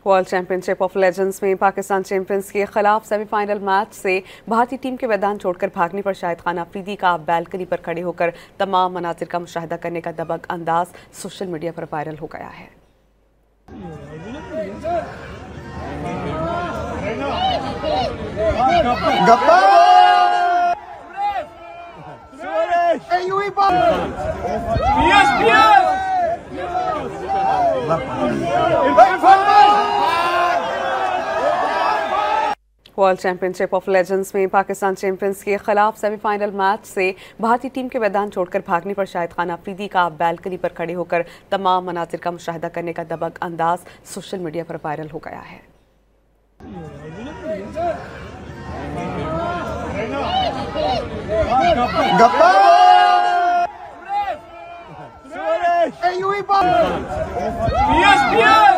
World championship of legends में Pakistan champions के खिलाफ सेमीफाइनल मैच से भारतीय टीम के मैदान छोड़कर भागने पर शाहिद खान अफरीदी का बैल्कनी पर खड़े होकर तमाम मनाजिर का मुशाहिदा करने का दबंग अंदाज सोशल मीडिया पर वायरल हो गया है। वर्ल्ड चैंपियनशिप ऑफ लेजेंड्स में पाकिस्तान चैंपियंस के खिलाफ सेमीफाइनल मैच से भारतीय टीम के मैदान छोड़कर भागने पर शाहिद खान अफरीदी का बैल्कनी पर खड़े होकर तमाम मनाजिर का मुशाहिदा करने का दबंग अंदाज सोशल मीडिया पर वायरल हो गया है। ESPN!